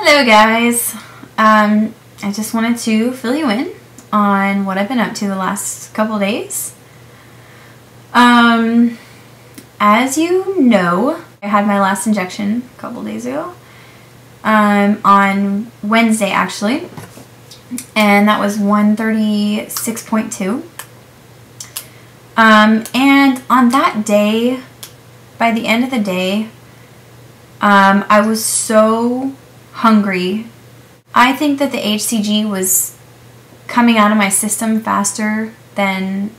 Hello guys, I just wanted to fill you in on what I've been up to the last couple days. As you know, I had my last injection a couple days ago, on Wednesday actually, and that was 136.2. And on that day, by the end of the day, I was so hungry. I think that the HCG was coming out of my system faster than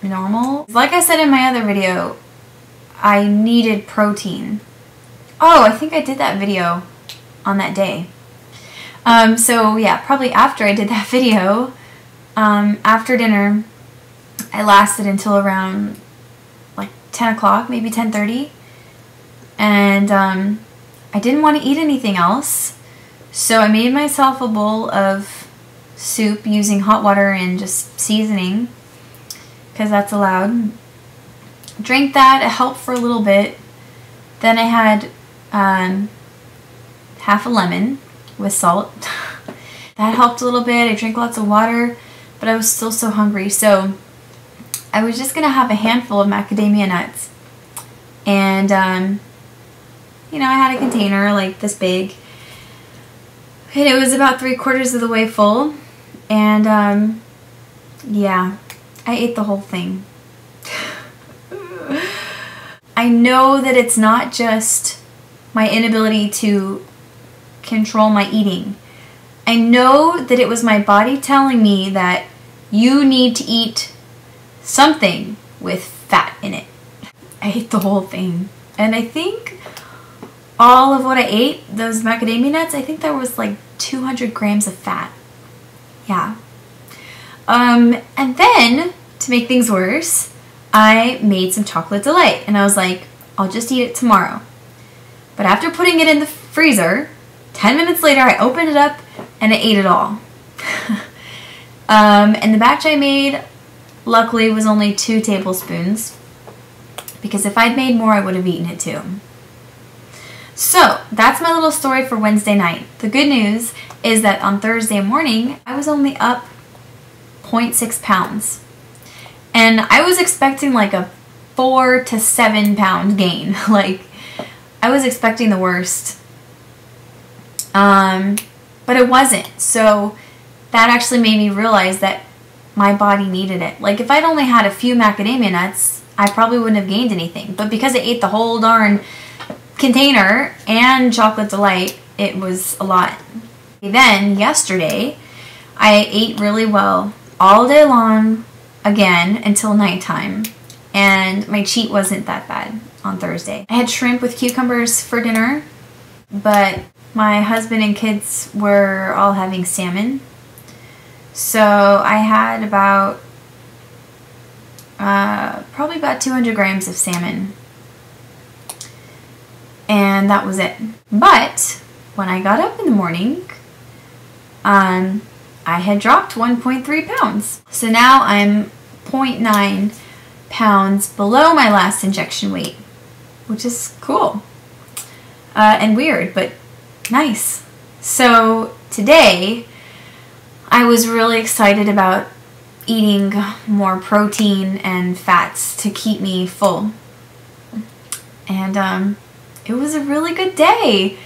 normal. Like I said in my other video, I needed protein. Oh, I think I did that video on that day. So yeah, probably after I did that video, after dinner, I lasted until around like 10 o'clock, maybe 10:30. And I didn't want to eat anything else, so I made myself a bowl of soup using hot water and just seasoning, because that's allowed. Drank that, it helped for a little bit. Then I had half a lemon with salt. That helped a little bit. I drank lots of water, but I was still so hungry, so I was just going to have a handful of macadamia nuts. And you know, I had a container like this big, and it was about 3/4 of the way full, and yeah, I ate the whole thing. I know that it's not just my inability to control my eating. I know that it was my body telling me that you need to eat something with fat in it. I ate the whole thing, and I think all of what I ate, those macadamia nuts, I think there was like 200 grams of fat. Yeah. And then, to make things worse, I made some chocolate delight, and I was like, I'll just eat it tomorrow. But after putting it in the freezer, 10 minutes later I opened it up and I ate it all. And the batch I made, luckily, was only 2 tablespoons, because if I'd made more I would have eaten it too. So that's my little story for Wednesday night. The good news is that on Thursday morning I was only up 0.6 pounds. And I was expecting like a 4 to 7 pound gain. Like, I was expecting the worst. But it wasn't. So that actually made me realize that my body needed it. Like, if I'd only had a few macadamia nuts, I probably wouldn't have gained anything. But because I ate the whole darn container and chocolate delight, it was a lot. Then yesterday I ate really well all day long again until nighttime, and my cheat wasn't that bad on Thursday. I had shrimp with cucumbers for dinner, but my husband and kids were all having salmon, so I had about probably about 200 grams of salmon. And that was it. But when I got up in the morning, I had dropped 1.3 pounds. So now I'm 0.9 pounds below my last injection weight, which is cool. And weird, but nice. So today, I was really excited about eating more protein and fats to keep me full. And it was a really good day.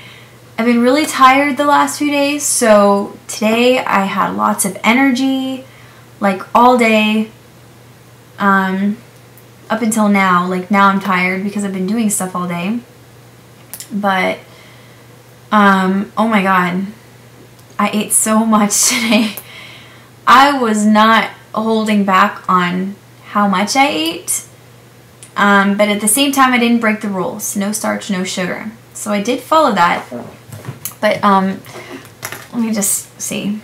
I've been really tired the last few days, so today I had lots of energy, like all day, up until now. Like, now I'm tired because I've been doing stuff all day. But, oh my god, I ate so much today. I was not holding back on how much I ate. But at the same time, I didn't break the rules. No starch, no sugar. So I did follow that. But let me just see.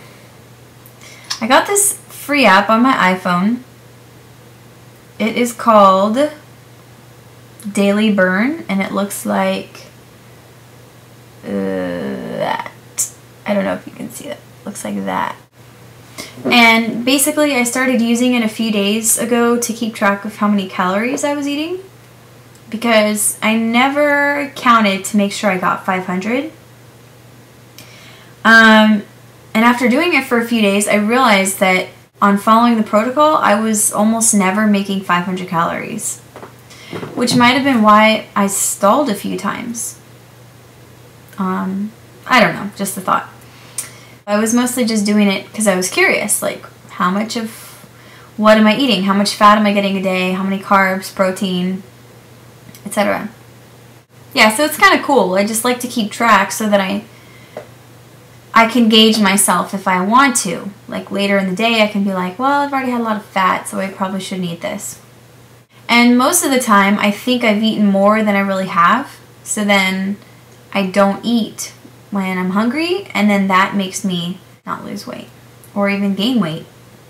I got this free app on my iPhone. It is called Daily Burn, and it looks like that. I don't know if you can see that. It looks like that. And basically, I started using it a few days ago to keep track of how many calories I was eating, because I never counted to make sure I got 500. And after doing it for a few days, I realized that on following the protocol, I was almost never making 500 calories, which might have been why I stalled a few times. I don't know, just a thought. I was mostly just doing it because I was curious, like how much of what am I eating? How much fat am I getting a day? How many carbs, protein, etc. Yeah, so it's kind of cool. I just like to keep track so that I can gauge myself if I want to. Like later in the day, I can be like, well, I've already had a lot of fat, so I probably shouldn't eat this. And most of the time, I think I've eaten more than I really have. So then I don't eat when I'm hungry, and then that makes me not lose weight or even gain weight.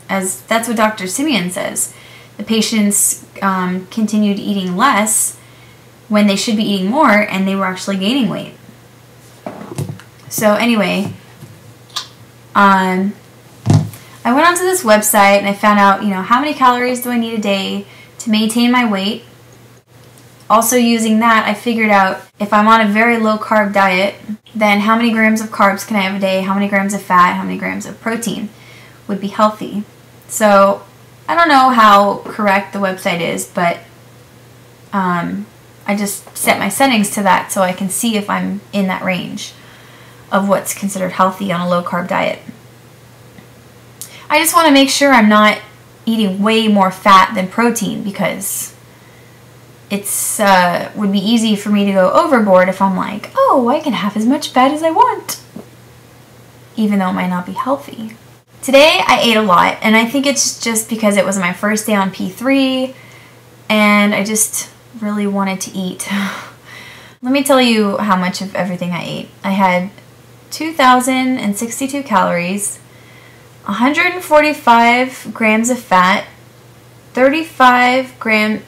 As that's what Dr. Simeon says. The patients continued eating less when they should be eating more, and they were actually gaining weight. So anyway, I went onto this website and I found out, how many calories do I need a day to maintain my weight. Also using that, I figured out if I'm on a very low carb diet, then how many grams of carbs can I have a day, how many grams of fat, how many grams of protein would be healthy. So I don't know how correct the website is, but I just set my settings to that so I can see if I'm in that range of what's considered healthy on a low carb diet. I just want to make sure I'm not eating way more fat than protein, because it's would be easy for me to go overboard if I'm like, oh, I can have as much fat as I want, even though it might not be healthy. Today I ate a lot, and I think it's just because it was my first day on P3 and I just really wanted to eat. Let me tell you how much of everything I ate. I had 2,062 calories, 145 grams of fat, 35 grams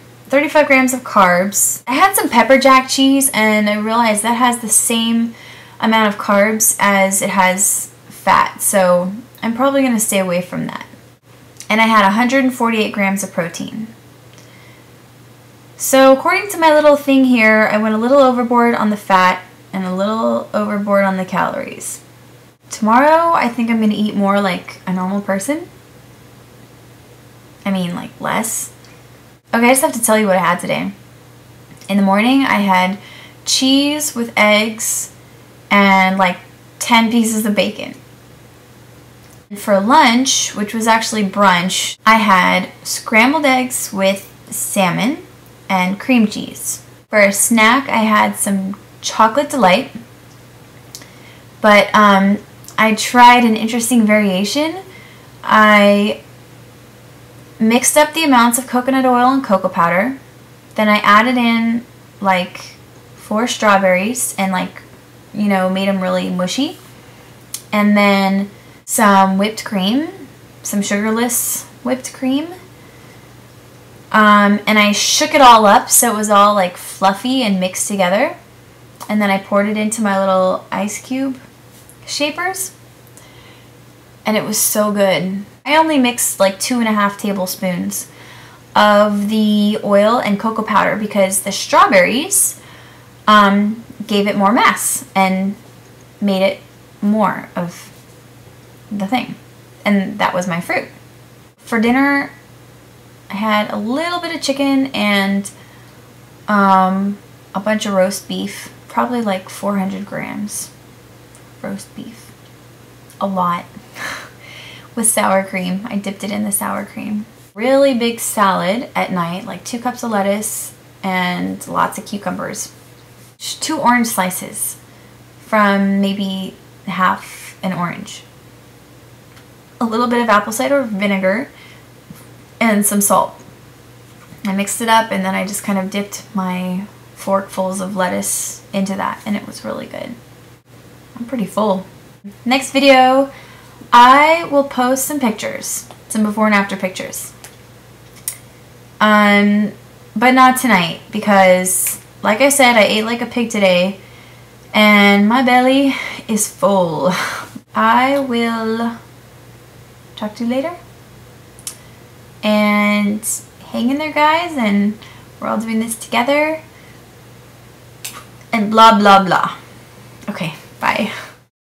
of carbs. I had some pepper jack cheese, and I realized that has the same amount of carbs as it has fat, so I'm probably going to stay away from that. And I had 148 grams of protein. So according to my little thing here, I went a little overboard on the fat and a little overboard on the calories. Tomorrow, I think I'm going to eat more like a normal person. I mean, like less. Okay, I just have to tell you what I had today. In the morning, I had cheese with eggs and like 10 pieces of bacon. And for lunch, which was actually brunch, I had scrambled eggs with salmon and cream cheese. For a snack, I had some chocolate delight. But I tried an interesting variation. I mixed up the amounts of coconut oil and cocoa powder. Then I added in like 4 strawberries and made them really mushy. And then some whipped cream, some sugarless whipped cream. And I shook it all up so it was all like fluffy and mixed together. And then I poured it into my little ice cube shapers. And it was so good. I only mixed like 2.5 tablespoons of the oil and cocoa powder because the strawberries gave it more mass and made it more of the thing. And that was my fruit. For dinner, I had a little bit of chicken and a bunch of roast beef, probably like 400 grams roast beef. A lot. With sour cream. I dipped it in the sour cream. Really big salad at night, like 2 cups of lettuce and lots of cucumbers. 2 orange slices from maybe half an orange. A little bit of apple cider vinegar and some salt. I mixed it up and then I just kind of dipped my forkfuls of lettuce into that, and it was really good. I'm pretty full. Next video, I will post some pictures, some before and after pictures. But not tonight because, like I said, I ate like a pig today and my belly is full. I will talk to you later. And hang in there, guys, and we're all doing this together. And blah, blah, blah. Okay, bye.